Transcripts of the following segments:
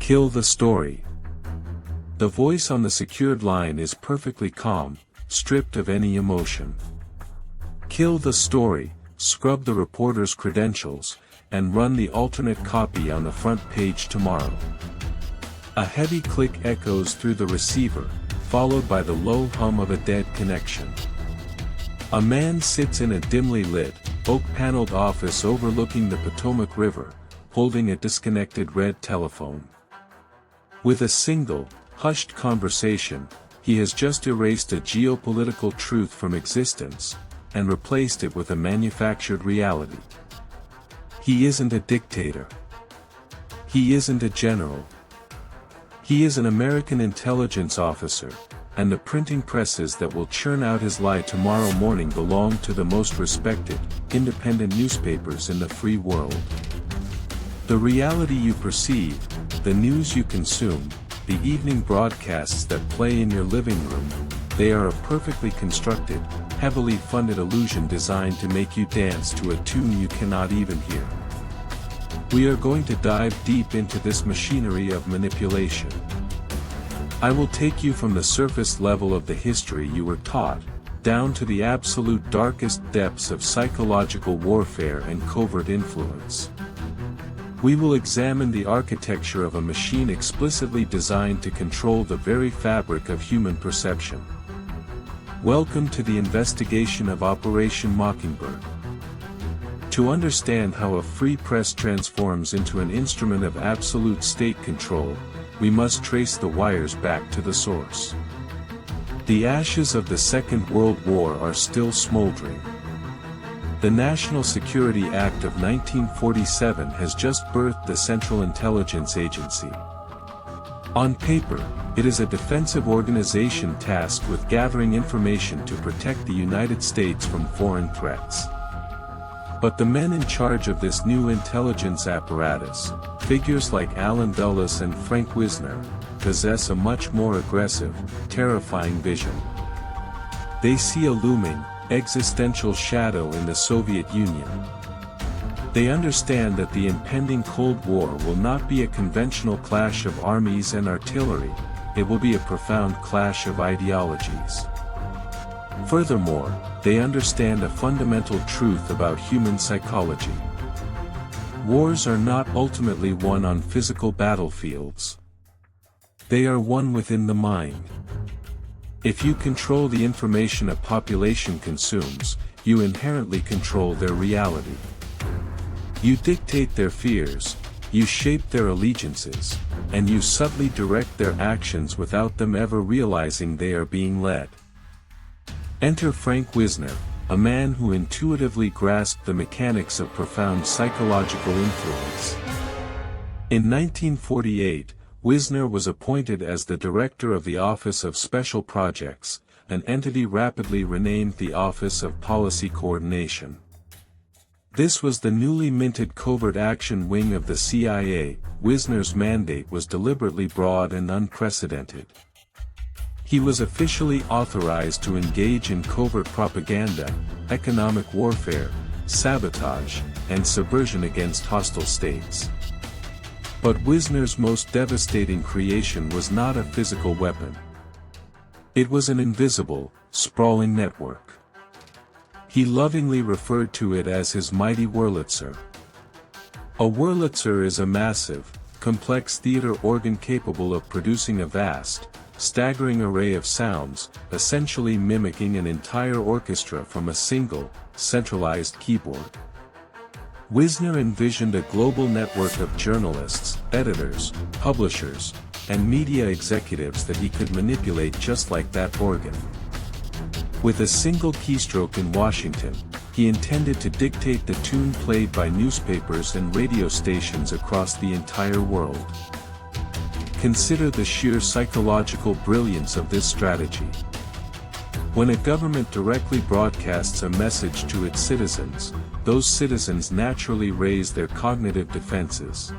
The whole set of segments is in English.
Kill the story. The voice on the secured line is perfectly calm, stripped of any emotion. Kill the story, scrub the reporter's credentials, and run the alternate copy on the front page tomorrow. A heavy click echoes through the receiver, followed by the low hum of a dead connection. A man sits in a dimly lit, oak-paneled office overlooking the Potomac River, holding a disconnected red telephone. With a single, hushed conversation, he has just erased a geopolitical truth from existence, and replaced it with a manufactured reality. He isn't a dictator. He isn't a general. He is an American intelligence officer, and the printing presses that will churn out his lie tomorrow morning belong to the most respected, independent newspapers in the free world. The reality you perceive, the news you consume, the evening broadcasts that play in your living room, they are a perfectly constructed, heavily funded illusion designed to make you dance to a tune you cannot even hear. We are going to dive deep into this machinery of manipulation. I will take you from the surface level of the history you were taught, down to the absolute darkest depths of psychological warfare and covert influence. We will examine the architecture of a machine explicitly designed to control the very fabric of human perception. Welcome to the investigation of Operation Mockingbird. To understand how a free press transforms into an instrument of absolute state control, we must trace the wires back to the source. The ashes of the Second World War are still smoldering. The National Security Act of 1947 has just birthed the Central Intelligence Agency. On paper, it is a defensive organization tasked with gathering information to protect the United States from foreign threats. But the men in charge of this new intelligence apparatus, figures like Alan Dulles and Frank Wisner, possess a much more aggressive, terrifying vision. They see a looming, existential shadow in the Soviet Union. They understand that the impending Cold War will not be a conventional clash of armies and artillery, it will be a profound clash of ideologies. Furthermore, they understand a fundamental truth about human psychology. Wars are not ultimately won on physical battlefields. They are won within the mind. If you control the information a population consumes, you inherently control their reality. You dictate their fears, you shape their allegiances, and you subtly direct their actions without them ever realizing they are being led. Enter Frank Wisner, a man who intuitively grasped the mechanics of profound psychological influence. In 1948, Wisner was appointed as the director of the Office of Special Projects, an entity rapidly renamed the Office of Policy Coordination. This was the newly minted covert action wing of the CIA. Wisner's mandate was deliberately broad and unprecedented. He was officially authorized to engage in covert propaganda, economic warfare, sabotage, and subversion against hostile states. But Wisner's most devastating creation was not a physical weapon. It was an invisible, sprawling network. He lovingly referred to it as his mighty Wurlitzer. A Wurlitzer is a massive, complex theater organ capable of producing a vast, staggering array of sounds, essentially mimicking an entire orchestra from a single, centralized keyboard. Wisner envisioned a global network of journalists, editors, publishers, and media executives that he could manipulate just like that organ. With a single keystroke in Washington, he intended to dictate the tune played by newspapers and radio stations across the entire world. Consider the sheer psychological brilliance of this strategy. When a government directly broadcasts a message to its citizens, those citizens naturally raise their cognitive defenses.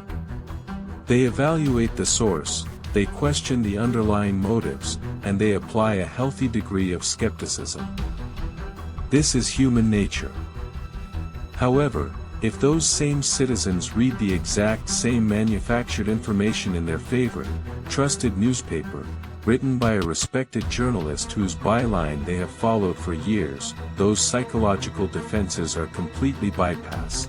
They evaluate the source, they question the underlying motives, and they apply a healthy degree of skepticism. This is human nature. However, if those same citizens read the exact same manufactured information in their favorite, trusted newspaper, written by a respected journalist whose byline they have followed for years, those psychological defenses are completely bypassed.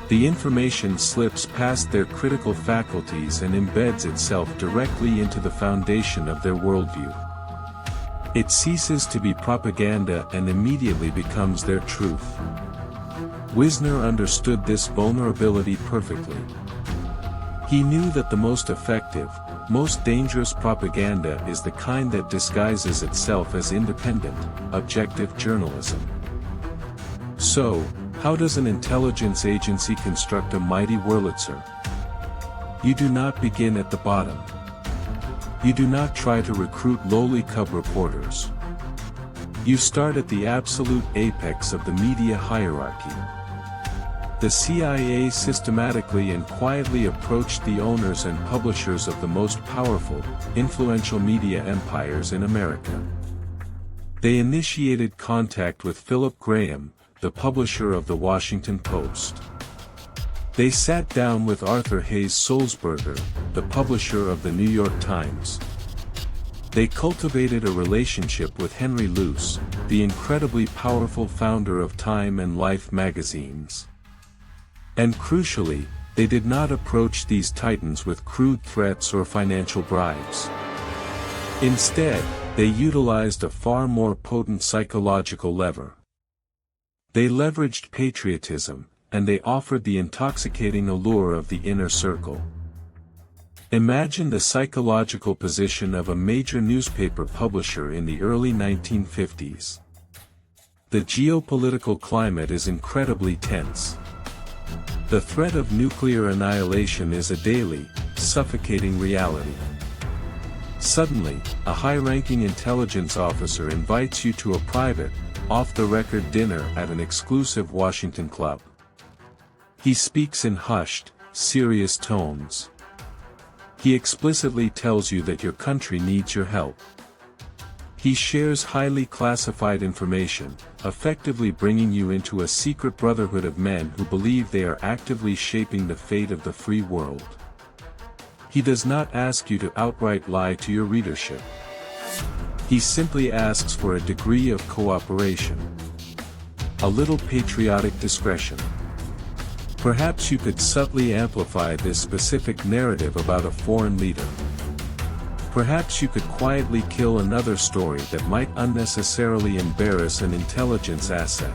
The information slips past their critical faculties and embeds itself directly into the foundation of their worldview. It ceases to be propaganda and immediately becomes their truth. Wisner understood this vulnerability perfectly. He knew that the most effective, most dangerous propaganda is the kind that disguises itself as independent, objective journalism. So, how does an intelligence agency construct a mighty Wurlitzer? You do not begin at the bottom. You do not try to recruit lowly cub reporters. You start at the absolute apex of the media hierarchy. The CIA systematically and quietly approached the owners and publishers of the most powerful, influential media empires in America. They initiated contact with Philip Graham, the publisher of the Washington Post. They sat down with Arthur Hayes Sulzberger, the publisher of the New York Times. They cultivated a relationship with Henry Luce, the incredibly powerful founder of Time and Life magazines. And crucially, they did not approach these titans with crude threats or financial bribes. Instead, they utilized a far more potent psychological lever. They leveraged patriotism, and they offered the intoxicating allure of the inner circle. Imagine the psychological position of a major newspaper publisher in the early 1950s. The geopolitical climate is incredibly tense. The threat of nuclear annihilation is a daily, suffocating reality. Suddenly, a high-ranking intelligence officer invites you to a private, off-the-record dinner at an exclusive Washington club. He speaks in hushed, serious tones. He explicitly tells you that your country needs your help. He shares highly classified information, effectively bringing you into a secret brotherhood of men who believe they are actively shaping the fate of the free world. He does not ask you to outright lie to your readership. He simply asks for a degree of cooperation. A little patriotic discretion. Perhaps you could subtly amplify this specific narrative about a foreign leader. Perhaps you could quietly kill another story that might unnecessarily embarrass an intelligence asset.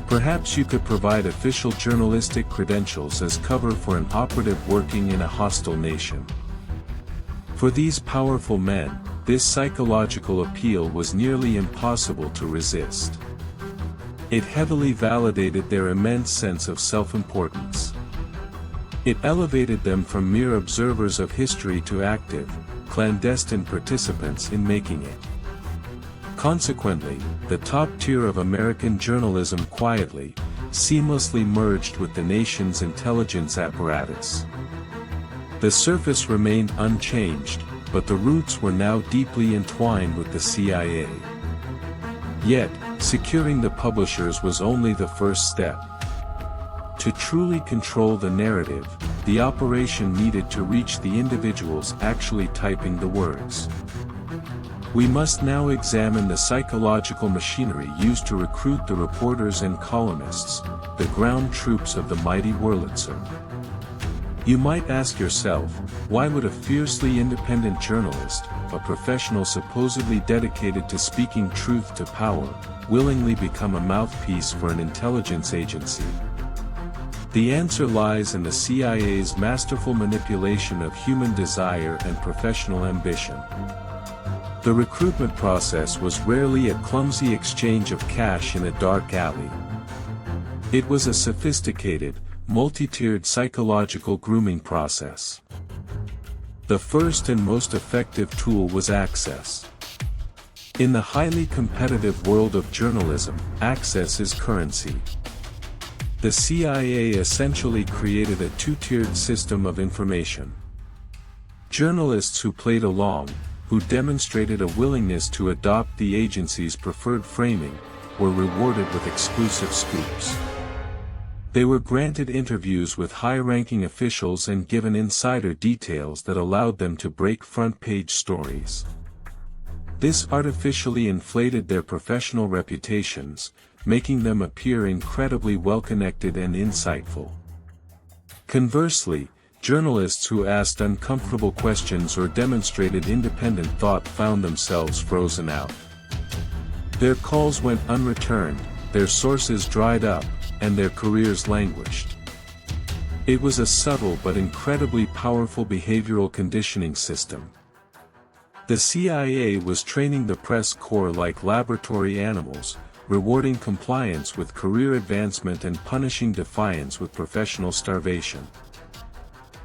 Perhaps you could provide official journalistic credentials as cover for an operative working in a hostile nation. For these powerful men, this psychological appeal was nearly impossible to resist. It heavily validated their immense sense of self-importance. It elevated them from mere observers of history to active, clandestine participants in making it. Consequently, the top tier of American journalism quietly, seamlessly merged with the nation's intelligence apparatus. The surface remained unchanged, but the roots were now deeply entwined with the CIA. Yet, securing the publishers was only the first step. To truly control the narrative, the operation needed to reach the individuals actually typing the words. We must now examine the psychological machinery used to recruit the reporters and columnists, the ground troops of the mighty Wurlitzer. You might ask yourself, why would a fiercely independent journalist, a professional supposedly dedicated to speaking truth to power, willingly become a mouthpiece for an intelligence agency? The answer lies in the CIA's masterful manipulation of human desire and professional ambition. The recruitment process was rarely a clumsy exchange of cash in a dark alley. It was a sophisticated, multi-tiered psychological grooming process. The first and most effective tool was access. In the highly competitive world of journalism, access is currency. The CIA essentially created a two-tiered system of information. Journalists who played along, who demonstrated a willingness to adopt the agency's preferred framing, were rewarded with exclusive scoops. They were granted interviews with high-ranking officials and given insider details that allowed them to break front-page stories. This artificially inflated their professional reputations, making them appear incredibly well-connected and insightful. Conversely, journalists who asked uncomfortable questions or demonstrated independent thought found themselves frozen out. Their calls went unreturned, their sources dried up, and their careers languished. It was a subtle but incredibly powerful behavioral conditioning system. The CIA was training the press corps like laboratory animals, rewarding compliance with career advancement and punishing defiance with professional starvation.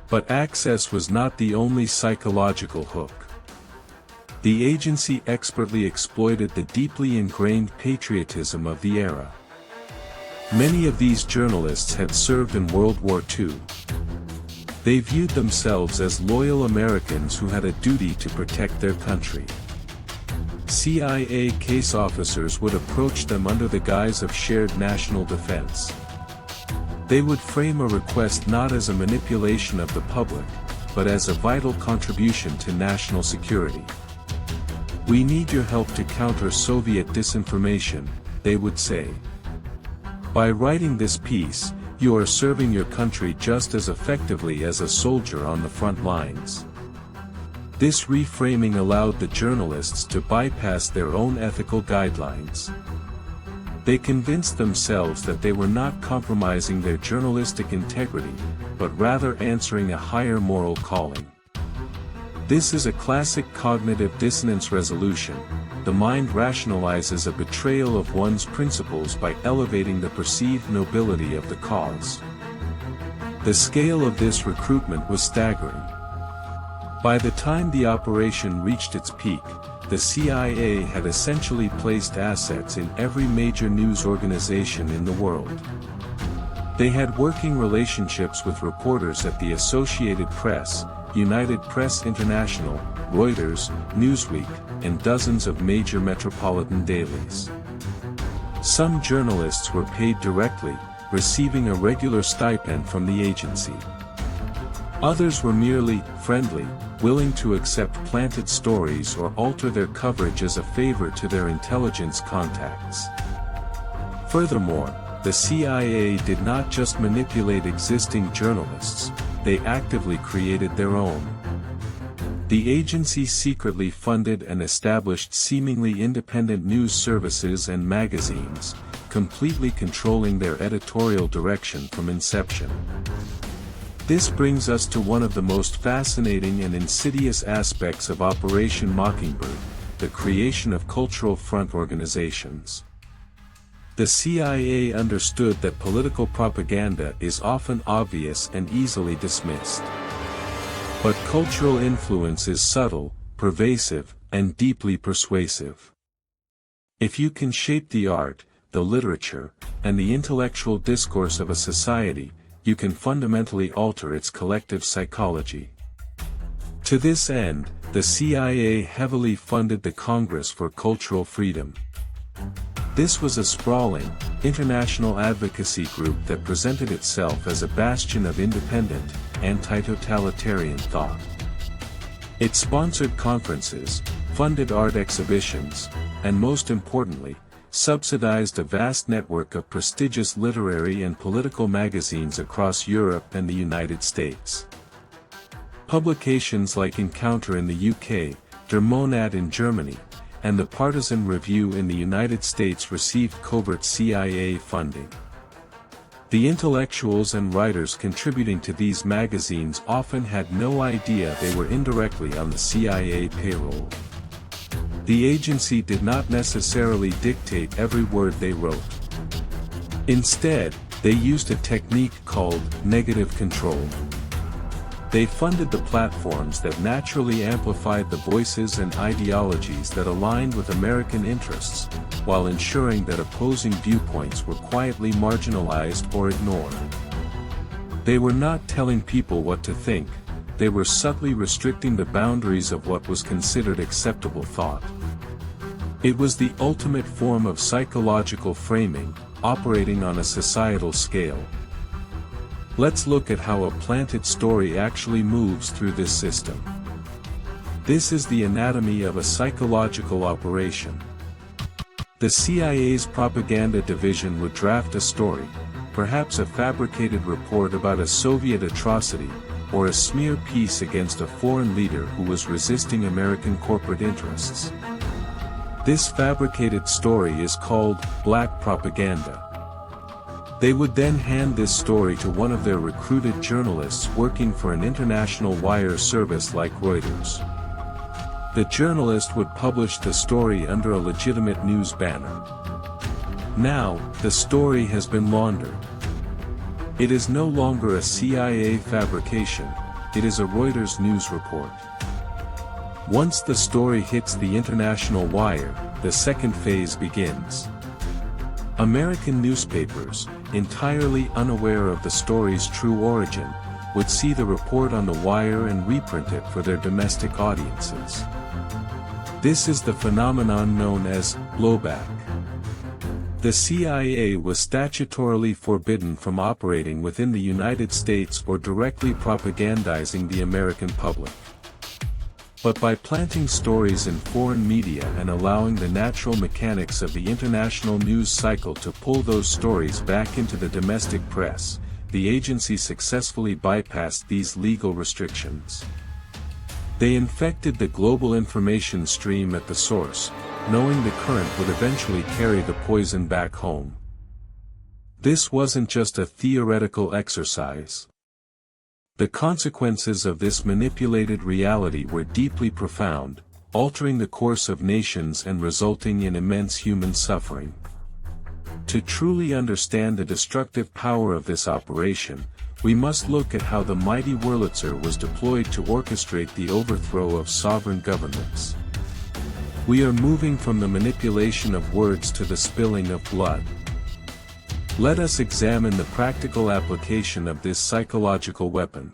But access was not the only psychological hook. The agency expertly exploited the deeply ingrained patriotism of the era. Many of these journalists had served in World War II. They viewed themselves as loyal Americans who had a duty to protect their country. CIA case officers would approach them under the guise of shared national defense. They would frame a request not as a manipulation of the public, but as a vital contribution to national security. "We need your help to counter Soviet disinformation," they would say. "By writing this piece, you are serving your country just as effectively as a soldier on the front lines." This reframing allowed the journalists to bypass their own ethical guidelines. They convinced themselves that they were not compromising their journalistic integrity, but rather answering a higher moral calling. This is a classic cognitive dissonance resolution. The mind rationalizes a betrayal of one's principles by elevating the perceived nobility of the cause. The scale of this recruitment was staggering. By the time the operation reached its peak, the CIA had essentially placed assets in every major news organization in the world. They had working relationships with reporters at the Associated Press, United Press International, Reuters, Newsweek, and dozens of major metropolitan dailies. Some journalists were paid directly, receiving a regular stipend from the agency. Others were merely friendly, willing to accept planted stories or alter their coverage as a favor to their intelligence contacts. Furthermore, the CIA did not just manipulate existing journalists, they actively created their own. The agency secretly funded and established seemingly independent news services and magazines, completely controlling their editorial direction from inception. This brings us to one of the most fascinating and insidious aspects of Operation Mockingbird, the creation of cultural front organizations. The CIA understood that political propaganda is often obvious and easily dismissed. But cultural influence is subtle, pervasive, and deeply persuasive. If you can shape the art, the literature, and the intellectual discourse of a society, you can fundamentally alter its collective psychology. To this end, the CIA heavily funded the Congress for Cultural Freedom. This was a sprawling, international advocacy group that presented itself as a bastion of independent, anti-totalitarian thought. It sponsored conferences, funded art exhibitions, and most importantly, subsidized a vast network of prestigious literary and political magazines across Europe and the United States. Publications like Encounter in the UK, Der Monat in Germany, and the Partisan Review in the United States received covert CIA funding. The intellectuals and writers contributing to these magazines often had no idea they were indirectly on the CIA payroll. The agency did not necessarily dictate every word they wrote. Instead, they used a technique called negative control. They funded the platforms that naturally amplified the voices and ideologies that aligned with American interests, while ensuring that opposing viewpoints were quietly marginalized or ignored. They were not telling people what to think, they were subtly restricting the boundaries of what was considered acceptable thought. It was the ultimate form of psychological framing, operating on a societal scale. Let's look at how a planted story actually moves through this system. This is the anatomy of a psychological operation. The CIA's propaganda division would draft a story, perhaps a fabricated report about a Soviet atrocity, or a smear piece against a foreign leader who was resisting American corporate interests. This fabricated story is called black propaganda. They would then hand this story to one of their recruited journalists working for an international wire service like Reuters. The journalist would publish the story under a legitimate news banner. Now, the story has been laundered. It is no longer a CIA fabrication, it is a Reuters news report. Once the story hits the international wire, the second phase begins. American newspapers, entirely unaware of the story's true origin, would see the report on the wire and reprint it for their domestic audiences. This is the phenomenon known as blowback. The CIA was statutorily forbidden from operating within the United States or directly propagandizing the American public. But by planting stories in foreign media and allowing the natural mechanics of the international news cycle to pull those stories back into the domestic press, the agency successfully bypassed these legal restrictions. They infected the global information stream at the source, knowing the current would eventually carry the poison back home. This wasn't just a theoretical exercise. The consequences of this manipulated reality were deeply profound, altering the course of nations and resulting in immense human suffering. To truly understand the destructive power of this operation, we must look at how the mighty Wurlitzer was deployed to orchestrate the overthrow of sovereign governments. We are moving from the manipulation of words to the spilling of blood. Let us examine the practical application of this psychological weapon.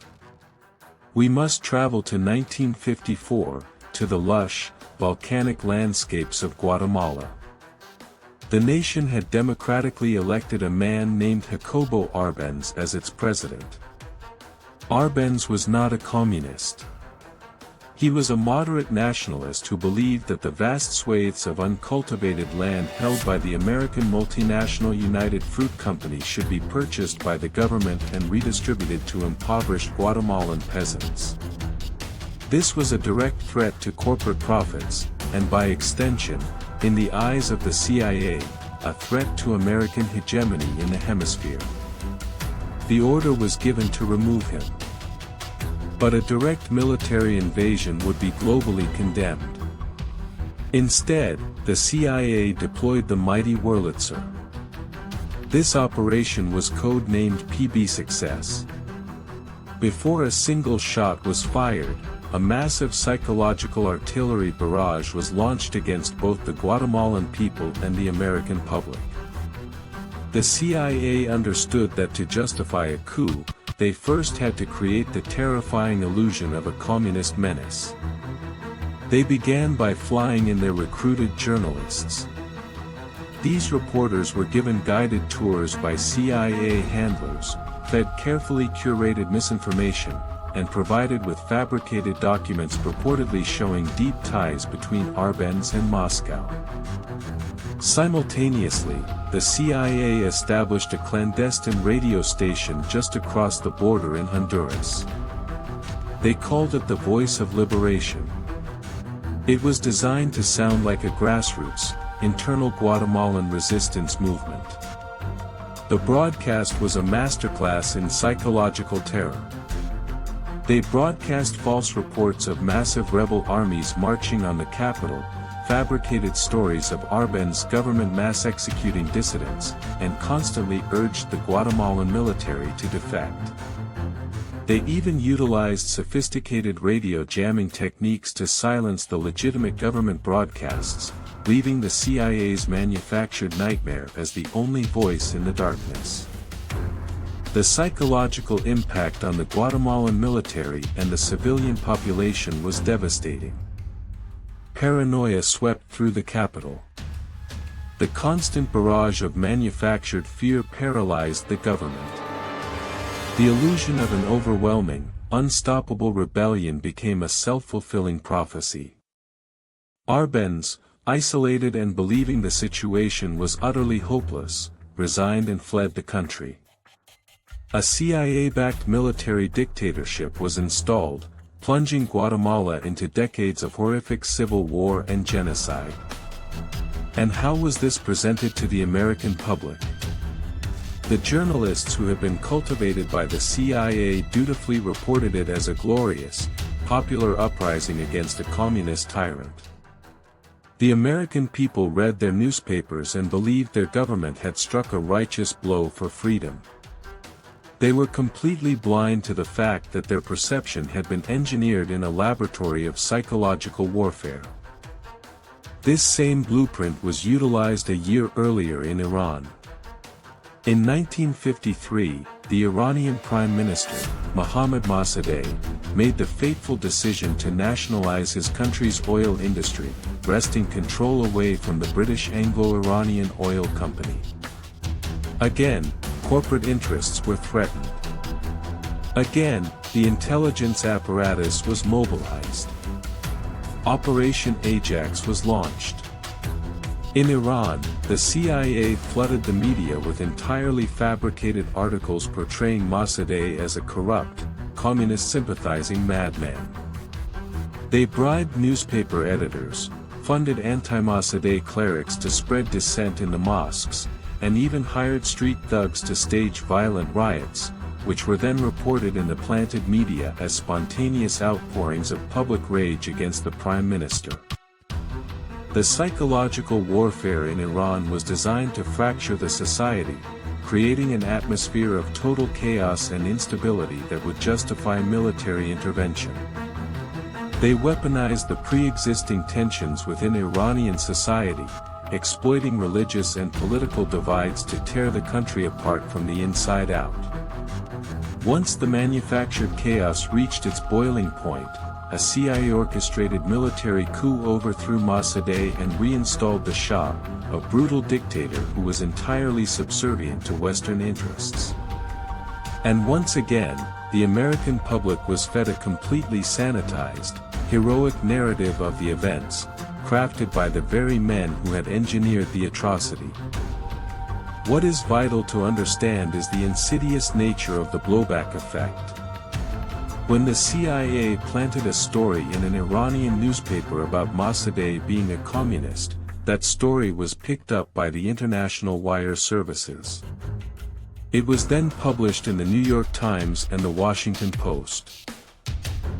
We must travel to 1954, to the lush, volcanic landscapes of Guatemala. The nation had democratically elected a man named Jacobo Arbenz as its president. Arbenz was not a communist. He was a moderate nationalist who believed that the vast swathes of uncultivated land held by the American multinational United Fruit Company should be purchased by the government and redistributed to impoverished Guatemalan peasants. This was a direct threat to corporate profits, and by extension, in the eyes of the CIA, a threat to American hegemony in the hemisphere. The order was given to remove him. But a direct military invasion would be globally condemned. Instead, the CIA deployed the mighty Wurlitzer. This operation was code-named PB Success. Before a single shot was fired, a massive psychological artillery barrage was launched against both the Guatemalan people and the American public. The CIA understood that to justify a coup, they first had to create the terrifying illusion of a communist menace. They began by flying in their recruited journalists. These reporters were given guided tours by CIA handlers, fed carefully curated misinformation, and provided with fabricated documents purportedly showing deep ties between Arbenz and Moscow. Simultaneously, the CIA established a clandestine radio station just across the border in Honduras. They called it the Voice of Liberation. It was designed to sound like a grassroots, internal Guatemalan resistance movement. The broadcast was a masterclass in psychological terror. They broadcast false reports of massive rebel armies marching on the capital, fabricated stories of Arbenz's government mass executing dissidents, and constantly urged the Guatemalan military to defect. They even utilized sophisticated radio jamming techniques to silence the legitimate government broadcasts, leaving the CIA's manufactured nightmare as the only voice in the darkness. The psychological impact on the Guatemalan military and the civilian population was devastating. Paranoia swept through the capital. The constant barrage of manufactured fear paralyzed the government. The illusion of an overwhelming, unstoppable rebellion became a self-fulfilling prophecy. Arbenz, isolated and believing the situation was utterly hopeless, resigned and fled the country. A CIA-backed military dictatorship was installed, plunging Guatemala into decades of horrific civil war and genocide. And how was this presented to the American public? The journalists who had been cultivated by the CIA dutifully reported it as a glorious, popular uprising against a communist tyrant. The American people read their newspapers and believed their government had struck a righteous blow for freedom. They were completely blind to the fact that their perception had been engineered in a laboratory of psychological warfare. This same blueprint was utilized a year earlier in Iran. In 1953, the Iranian Prime Minister, Mohammad Mossadegh, made the fateful decision to nationalize his country's oil industry, wresting control away from the British Anglo-Iranian Oil Company. Again, corporate interests were threatened. Again, the intelligence apparatus was mobilized. Operation Ajax was launched. In Iran, the CIA flooded the media with entirely fabricated articles portraying Mossadegh as a corrupt, communist-sympathizing madman. They bribed newspaper editors, funded anti-Mossadegh clerics to spread dissent in the mosques, and even hired street thugs to stage violent riots, which were then reported in the planted media as spontaneous outpourings of public rage against the Prime Minister. The psychological warfare in Iran was designed to fracture the society, creating an atmosphere of total chaos and instability that would justify military intervention. They weaponized the pre-existing tensions within Iranian society, exploiting religious and political divides to tear the country apart from the inside out. Once the manufactured chaos reached its boiling point, a CIA-orchestrated military coup overthrew Mossadegh and reinstalled the Shah, a brutal dictator who was entirely subservient to Western interests. And once again, the American public was fed a completely sanitized, heroic narrative of the events, crafted by the very men who had engineered the atrocity. What is vital to understand is the insidious nature of the blowback effect. When the CIA planted a story in an Iranian newspaper about Mossadegh being a communist, that story was picked up by the international wire services. It was then published in the New York Times and the Washington Post.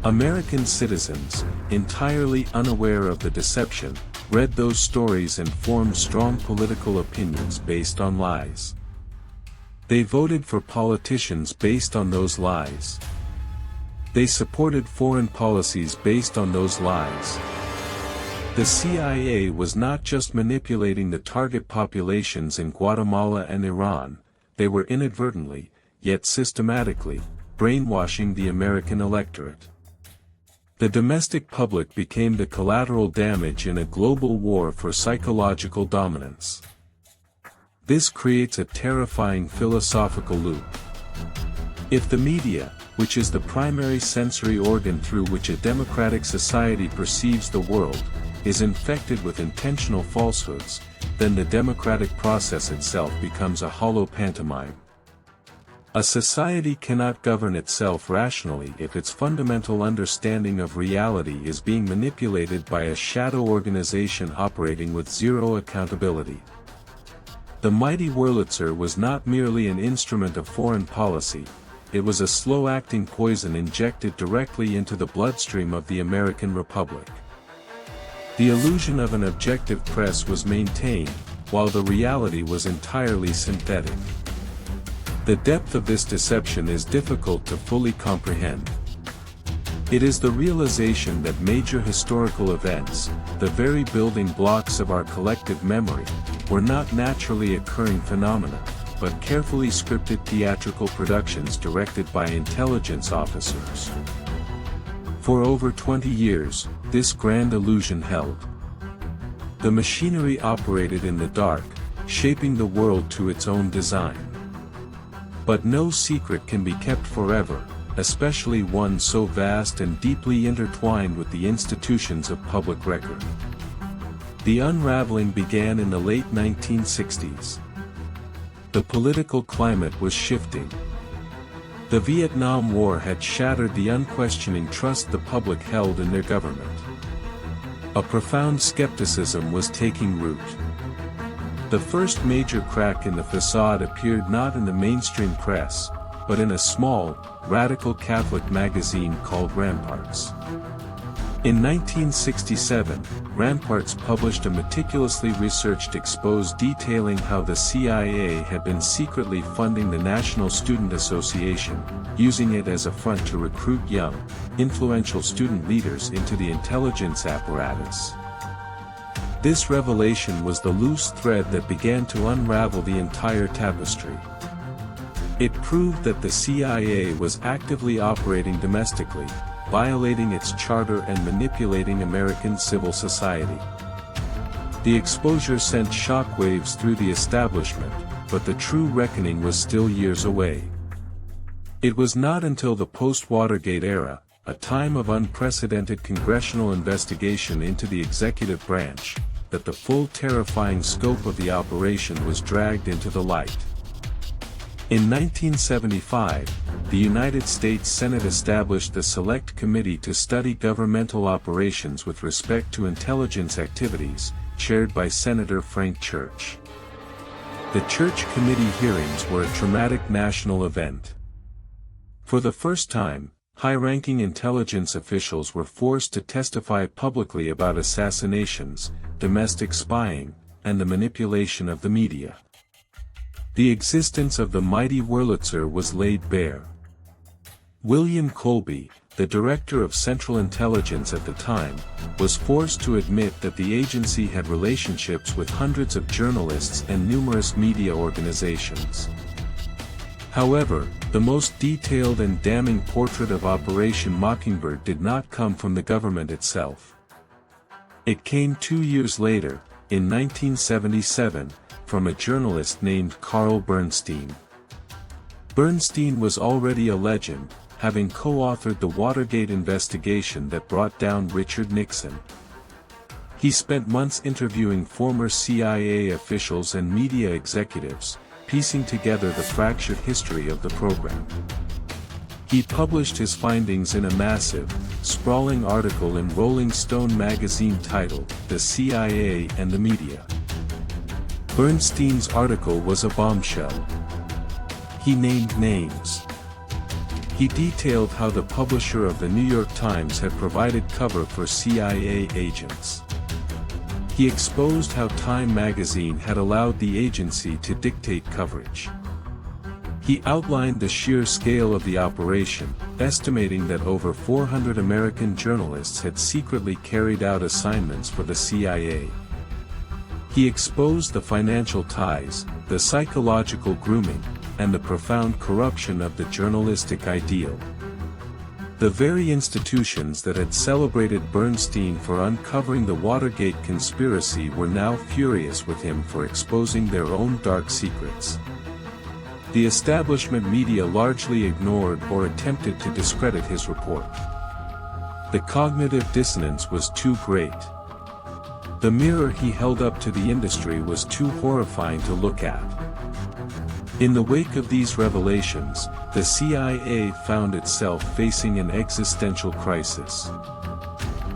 American citizens, entirely unaware of the deception, read those stories and formed strong political opinions based on lies. They voted for politicians based on those lies. They supported foreign policies based on those lies. The CIA was not just manipulating the target populations in Guatemala and Iran, they were inadvertently, yet systematically, brainwashing the American electorate. The domestic public became the collateral damage in a global war for psychological dominance. This creates a terrifying philosophical loop. If the media, which is the primary sensory organ through which a democratic society perceives the world, is infected with intentional falsehoods, then the democratic process itself becomes a hollow pantomime. A society cannot govern itself rationally if its fundamental understanding of reality is being manipulated by a shadow organization operating with zero accountability. The mighty Wurlitzer was not merely an instrument of foreign policy, it was a slow-acting poison injected directly into the bloodstream of the American Republic. The illusion of an objective press was maintained, while the reality was entirely synthetic. The depth of this deception is difficult to fully comprehend. It is the realization that major historical events, the very building blocks of our collective memory, were not naturally occurring phenomena, but carefully scripted theatrical productions directed by intelligence officers. For over 20 years, this grand illusion held. The machinery operated in the dark, shaping the world to its own design. But no secret can be kept forever, especially one so vast and deeply intertwined with the institutions of public record. The unraveling began in the late 1960s. The political climate was shifting. The Vietnam War had shattered the unquestioning trust the public held in their government. A profound skepticism was taking root. The first major crack in the facade appeared not in the mainstream press, but in a small, radical Catholic magazine called Ramparts. In 1967, Ramparts published a meticulously researched expose detailing how the CIA had been secretly funding the National Student Association, using it as a front to recruit young, influential student leaders into the intelligence apparatus. This revelation was the loose thread that began to unravel the entire tapestry. It proved that the CIA was actively operating domestically, violating its charter and manipulating American civil society. The exposure sent shockwaves through the establishment, but the true reckoning was still years away. It was not until the post-Watergate era, a time of unprecedented congressional investigation into the executive branch, that the full terrifying scope of the operation was dragged into the light. In 1975, the United States Senate established the Select Committee to study governmental operations with respect to intelligence activities, chaired by Senator Frank Church. The Church Committee hearings were a traumatic national event. For the first time, high-ranking intelligence officials were forced to testify publicly about assassinations, domestic spying, and the manipulation of the media. The existence of the mighty Wurlitzer was laid bare. William Colby, the director of Central Intelligence at the time, was forced to admit that the agency had relationships with hundreds of journalists and numerous media organizations. However, the most detailed and damning portrait of Operation Mockingbird did not come from the government itself. It came 2 years later, in 1977, from a journalist named Carl Bernstein. Bernstein was already a legend, having co-authored the Watergate investigation that brought down Richard Nixon. He spent months interviewing former CIA officials and media executives, piecing together the fractured history of the program. He published his findings in a massive, sprawling article in Rolling Stone magazine titled, "The CIA and the Media." Bernstein's article was a bombshell. He named names. He detailed how the publisher of the New York Times had provided cover for CIA agents. He exposed how Time magazine had allowed the agency to dictate coverage. He outlined the sheer scale of the operation, estimating that over 400 American journalists had secretly carried out assignments for the CIA. He exposed the financial ties, the psychological grooming, and the profound corruption of the journalistic ideal. The very institutions that had celebrated Bernstein for uncovering the Watergate conspiracy were now furious with him for exposing their own dark secrets. The establishment media largely ignored or attempted to discredit his report. The cognitive dissonance was too great. The mirror he held up to the industry was too horrifying to look at. In the wake of these revelations, the CIA found itself facing an existential crisis.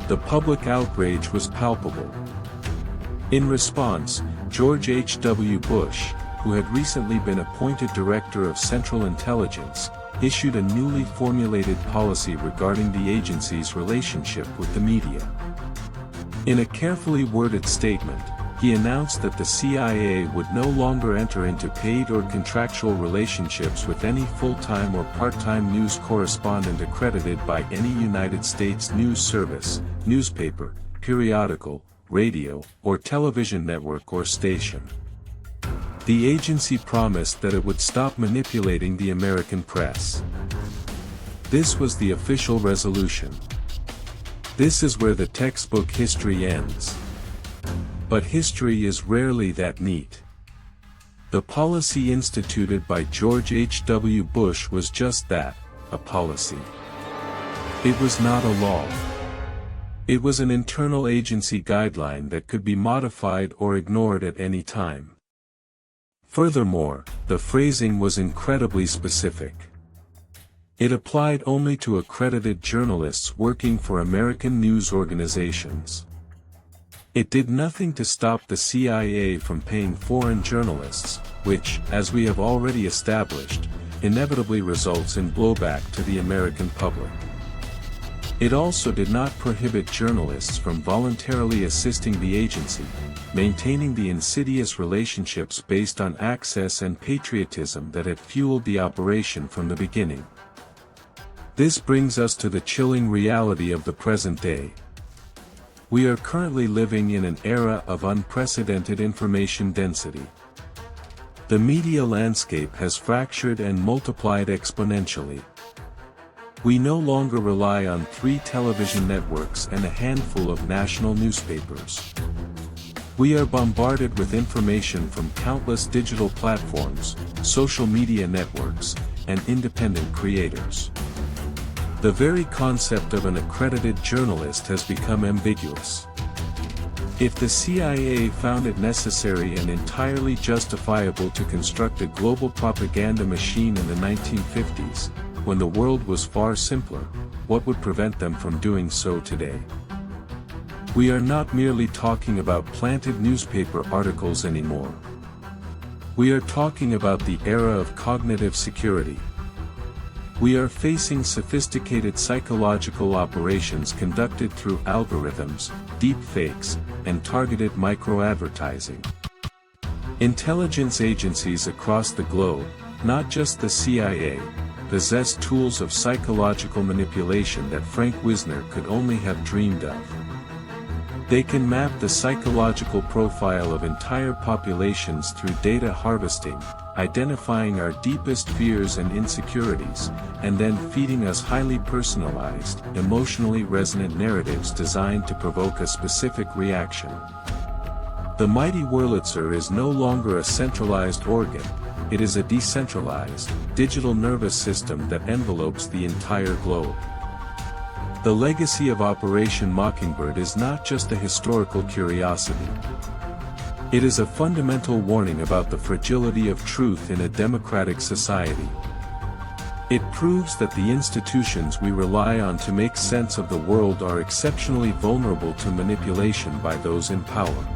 The public outrage was palpable. In response, George H.W. Bush, who had recently been appointed Director of Central Intelligence, issued a newly formulated policy regarding the agency's relationship with the media. In a carefully worded statement, he announced that the CIA would no longer enter into paid or contractual relationships with any full-time or part-time news correspondent accredited by any United States news service, newspaper, periodical, radio, or television network or station. The agency promised that it would stop manipulating the American press. This was the official resolution. This is where the textbook history ends. But history is rarely that neat. The policy instituted by George H.W. Bush was just that, a policy. It was not a law. It was an internal agency guideline that could be modified or ignored at any time. Furthermore, the phrasing was incredibly specific. It applied only to accredited journalists working for American news organizations. It did nothing to stop the CIA from paying foreign journalists, which, as we have already established, inevitably results in blowback to the American public. It also did not prohibit journalists from voluntarily assisting the agency, maintaining the insidious relationships based on access and patriotism that had fueled the operation from the beginning. This brings us to the chilling reality of the present day. We are currently living in an era of unprecedented information density. The media landscape has fractured and multiplied exponentially. We no longer rely on 3 television networks and a handful of national newspapers. We are bombarded with information from countless digital platforms, social media networks, and independent creators. The very concept of an accredited journalist has become ambiguous. If the CIA found it necessary and entirely justifiable to construct a global propaganda machine in the 1950s, when the world was far simpler, what would prevent them from doing so today? We are not merely talking about planted newspaper articles anymore. We are talking about the era of cognitive security. We are facing sophisticated psychological operations conducted through algorithms, deepfakes, and targeted micro-advertising. Intelligence agencies across the globe, not just the CIA, possess tools of psychological manipulation that Frank Wisner could only have dreamed of. They can map the psychological profile of entire populations through data harvesting, identifying our deepest fears and insecurities, and then feeding us highly personalized, emotionally resonant narratives designed to provoke a specific reaction. The mighty Wurlitzer is no longer a centralized organ, it is a decentralized, digital nervous system that envelopes the entire globe. The legacy of Operation Mockingbird is not just a historical curiosity. It is a fundamental warning about the fragility of truth in a democratic society. It proves that the institutions we rely on to make sense of the world are exceptionally vulnerable to manipulation by those in power.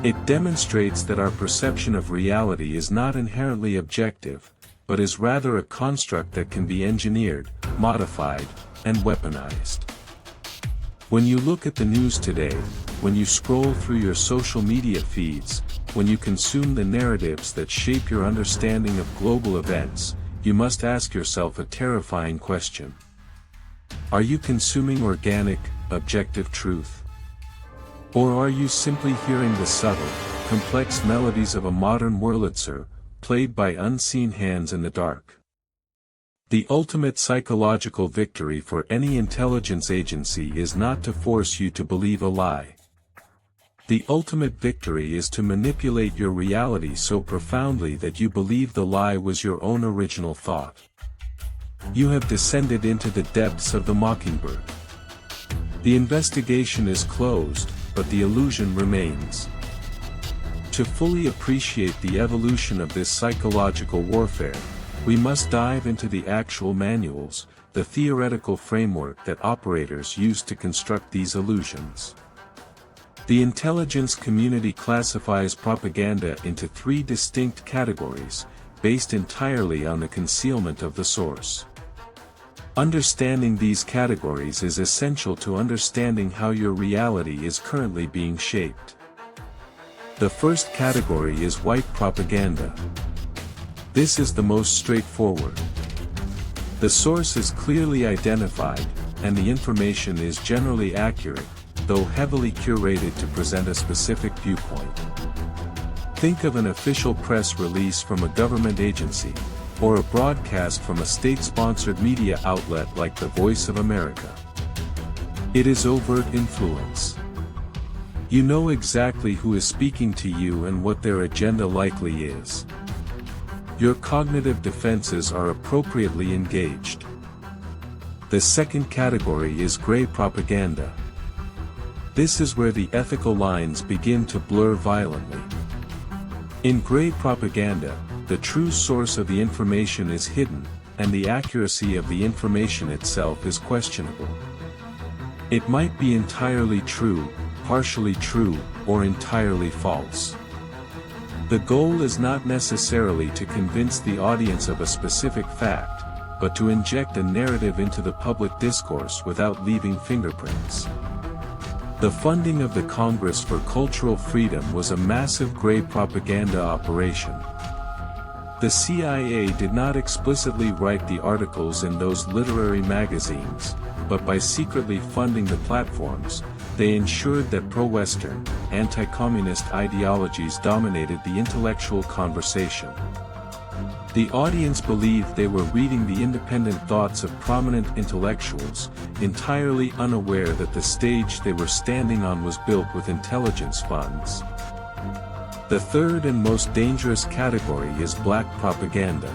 It demonstrates that our perception of reality is not inherently objective, but is rather a construct that can be engineered, modified, and weaponized. When you look at the news today, when you scroll through your social media feeds, when you consume the narratives that shape your understanding of global events, you must ask yourself a terrifying question. Are you consuming organic, objective truth? Or are you simply hearing the subtle, complex melodies of a modern Wurlitzer, played by unseen hands in the dark? The ultimate psychological victory for any intelligence agency is not to force you to believe a lie. The ultimate victory is to manipulate your reality so profoundly that you believe the lie was your own original thought. You have descended into the depths of the Mockingbird. The investigation is closed, but the illusion remains. To fully appreciate the evolution of this psychological warfare, we must dive into the actual manuals, the theoretical framework that operators use to construct these illusions. The intelligence community classifies propaganda into 3 distinct categories, based entirely on the concealment of the source. Understanding these categories is essential to understanding how your reality is currently being shaped. The first category is white propaganda. This is the most straightforward. The source is clearly identified, and the information is generally accurate, though heavily curated to present a specific viewpoint. Think of an official press release from a government agency, or a broadcast from a state-sponsored media outlet like the Voice of America. It is overt influence. You know exactly who is speaking to you and what their agenda likely is. Your cognitive defenses are appropriately engaged. The second category is gray propaganda. This is where the ethical lines begin to blur violently. In gray propaganda, the true source of the information is hidden, and the accuracy of the information itself is questionable. It might be entirely true, partially true, or entirely false. The goal is not necessarily to convince the audience of a specific fact, but to inject a narrative into the public discourse without leaving fingerprints. The funding of the Congress for Cultural Freedom was a massive gray propaganda operation. The CIA did not explicitly write the articles in those literary magazines, but by secretly funding the platforms, they ensured that pro-Western, anti-communist ideologies dominated the intellectual conversation. The audience believed they were reading the independent thoughts of prominent intellectuals, entirely unaware that the stage they were standing on was built with intelligence funds. The third and most dangerous category is black propaganda.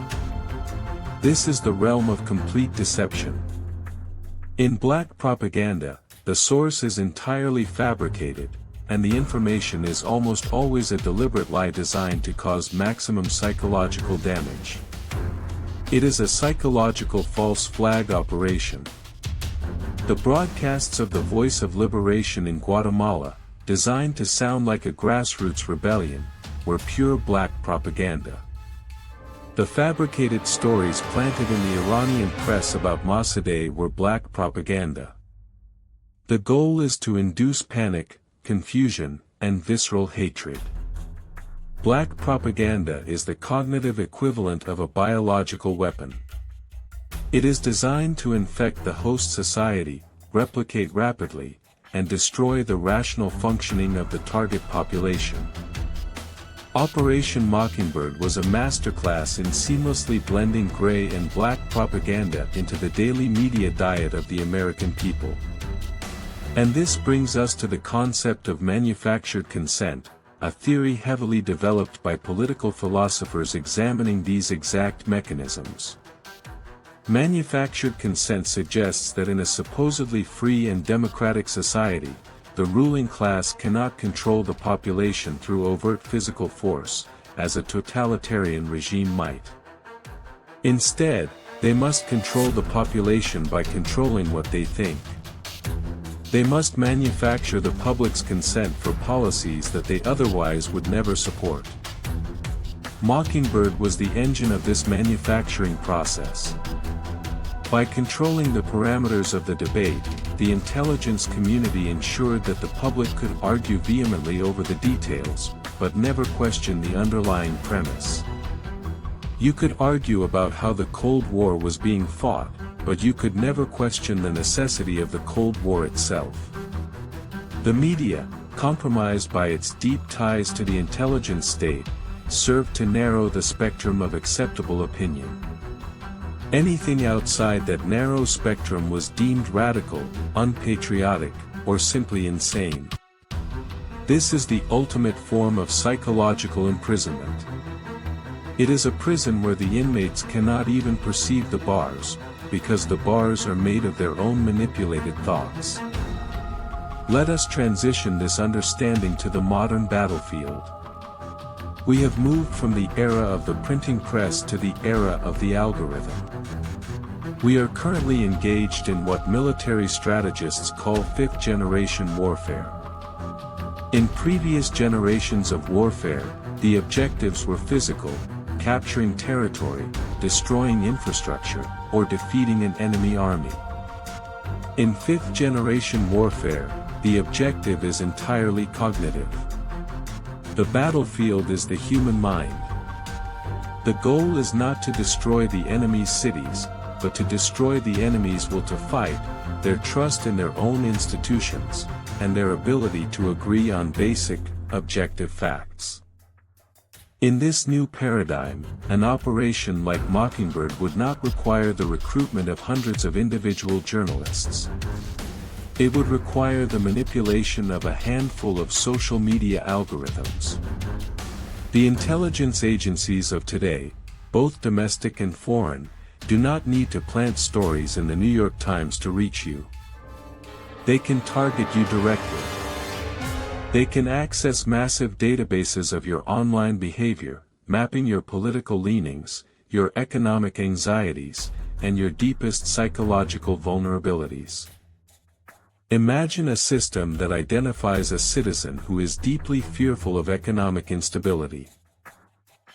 This is the realm of complete deception. In black propaganda, the source is entirely fabricated, and the information is almost always a deliberate lie designed to cause maximum psychological damage. It is a psychological false flag operation. The broadcasts of the Voice of Liberation in Guatemala, designed to sound like a grassroots rebellion, were pure black propaganda. The fabricated stories planted in the Iranian press about Mossadegh were black propaganda. The goal is to induce panic, confusion, and visceral hatred. Black propaganda is the cognitive equivalent of a biological weapon. It is designed to infect the host society, replicate rapidly, and destroy the rational functioning of the target population. Operation Mockingbird was a masterclass in seamlessly blending gray and black propaganda into the daily media diet of the American people. And this brings us to the concept of manufactured consent, a theory heavily developed by political philosophers examining these exact mechanisms. Manufactured consent suggests that in a supposedly free and democratic society, the ruling class cannot control the population through overt physical force, as a totalitarian regime might. Instead, they must control the population by controlling what they think. They must manufacture the public's consent for policies that they otherwise would never support. Mockingbird was the engine of this manufacturing process. By controlling the parameters of the debate, the intelligence community ensured that the public could argue vehemently over the details, but never question the underlying premise. You could argue about how the Cold War was being fought, but you could never question the necessity of the Cold War itself. The media, compromised by its deep ties to the intelligence state, served to narrow the spectrum of acceptable opinion. Anything outside that narrow spectrum was deemed radical, unpatriotic, or simply insane. This is the ultimate form of psychological imprisonment. It is a prison where the inmates cannot even perceive the bars, because the bars are made of their own manipulated thoughts. Let us transition this understanding to the modern battlefield. We have moved from the era of the printing press to the era of the algorithm. We are currently engaged in what military strategists call fifth-generation warfare. In previous generations of warfare, the objectives were physical, capturing territory, destroying infrastructure, or defeating an enemy army. In fifth-generation warfare, the objective is entirely cognitive. The battlefield is the human mind. The goal is not to destroy the enemy's cities, but to destroy the enemy's will to fight, their trust in their own institutions, and their ability to agree on basic, objective facts. In this new paradigm, an operation like Mockingbird would not require the recruitment of hundreds of individual journalists. It would require the manipulation of a handful of social media algorithms. The intelligence agencies of today, both domestic and foreign, do not need to plant stories in the New York Times to reach you. They can target you directly. They can access massive databases of your online behavior, mapping your political leanings, your economic anxieties, and your deepest psychological vulnerabilities. Imagine a system that identifies a citizen who is deeply fearful of economic instability.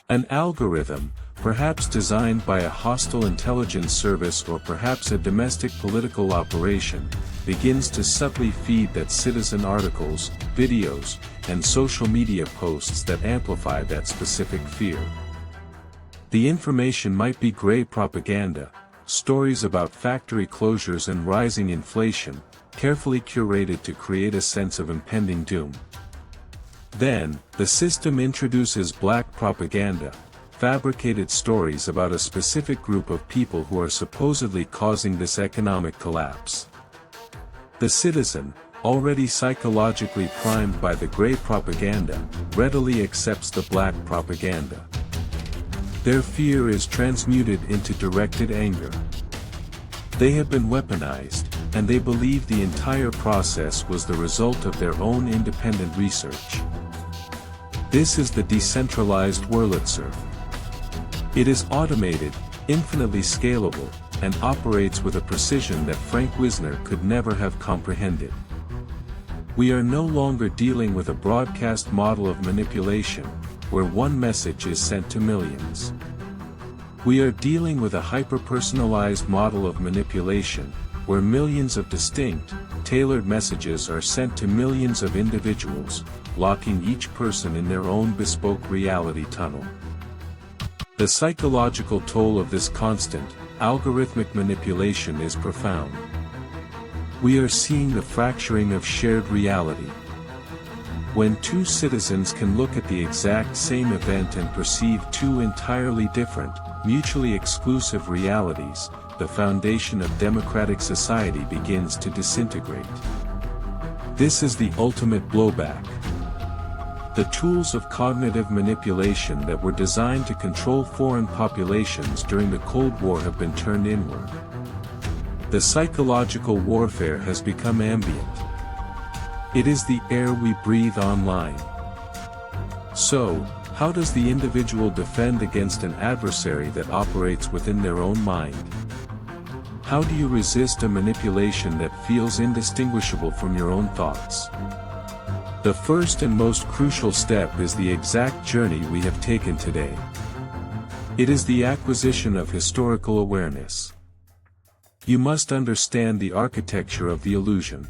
An algorithm, perhaps designed by a hostile intelligence service or perhaps a domestic political operation, begins to subtly feed that citizen articles, videos, and social media posts that amplify that specific fear. The information might be gray propaganda, stories about factory closures and rising inflation, carefully curated to create a sense of impending doom. Then, the system introduces black propaganda, fabricated stories about a specific group of people who are supposedly causing this economic collapse. The citizen, already psychologically primed by the gray propaganda, readily accepts the black propaganda. Their fear is transmuted into directed anger. They have been weaponized, and they believe the entire process was the result of their own independent research. This is the decentralized Wurlitzer. It is automated, infinitely scalable, and operates with a precision that Frank Wisner could never have comprehended. We are no longer dealing with a broadcast model of manipulation, where one message is sent to millions. We are dealing with a hyper-personalized model of manipulation, where millions of distinct, tailored messages are sent to millions of individuals, locking each person in their own bespoke reality tunnel. The psychological toll of this constant, algorithmic manipulation is profound. We are seeing the fracturing of shared reality. When two citizens can look at the exact same event and perceive two entirely different, mutually exclusive realities, the foundation of democratic society begins to disintegrate. This is the ultimate blowback. The tools of cognitive manipulation that were designed to control foreign populations during the Cold War have been turned inward. The psychological warfare has become ambient. It is the air we breathe online. So, how does the individual defend against an adversary that operates within their own mind? How do you resist a manipulation that feels indistinguishable from your own thoughts? The first and most crucial step is the exact journey we have taken today. It is the acquisition of historical awareness. You must understand the architecture of the illusion.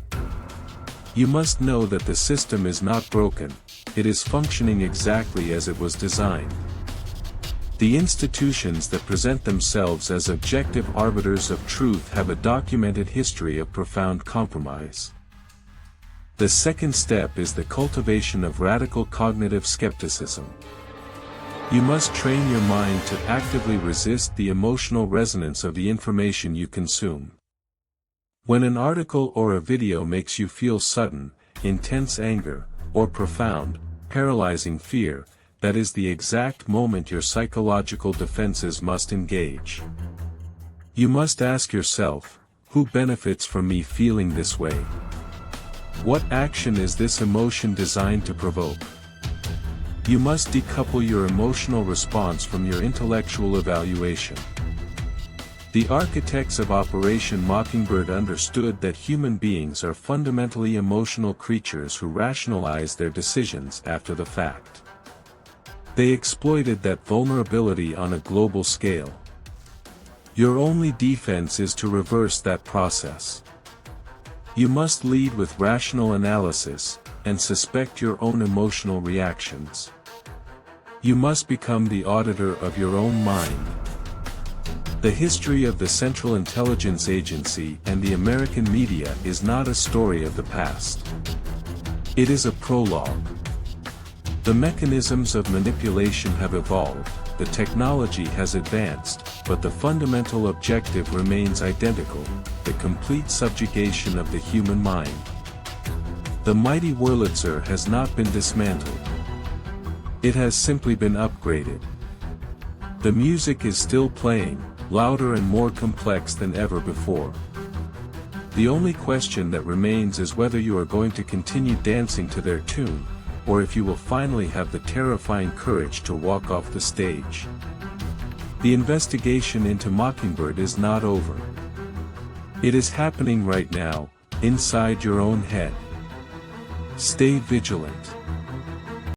You must know that the system is not broken, it is functioning exactly as it was designed. The institutions that present themselves as objective arbiters of truth have a documented history of profound compromise. The second step is the cultivation of radical cognitive skepticism. You must train your mind to actively resist the emotional resonance of the information you consume. When an article or a video makes you feel sudden, intense anger, or profound, paralyzing fear, that is the exact moment your psychological defenses must engage. You must ask yourself, who benefits from me feeling this way? What action is this emotion designed to provoke? You must decouple your emotional response from your intellectual evaluation. The architects of Operation Mockingbird understood that human beings are fundamentally emotional creatures who rationalize their decisions after the fact. They exploited that vulnerability on a global scale. Your only defense is to reverse that process. You must lead with rational analysis, and suspect your own emotional reactions. You must become the auditor of your own mind. The history of the Central Intelligence Agency and the American media is not a story of the past. It is a prologue. The mechanisms of manipulation have evolved, the technology has advanced, but the fundamental objective remains identical, the complete subjugation of the human mind. The mighty Wurlitzer has not been dismantled. It has simply been upgraded. The music is still playing, louder and more complex than ever before. The only question that remains is whether you are going to continue dancing to their tune, or if you will finally have the terrifying courage to walk off the stage. The investigation into Mockingbird is not over. It is happening right now, inside your own head. Stay vigilant.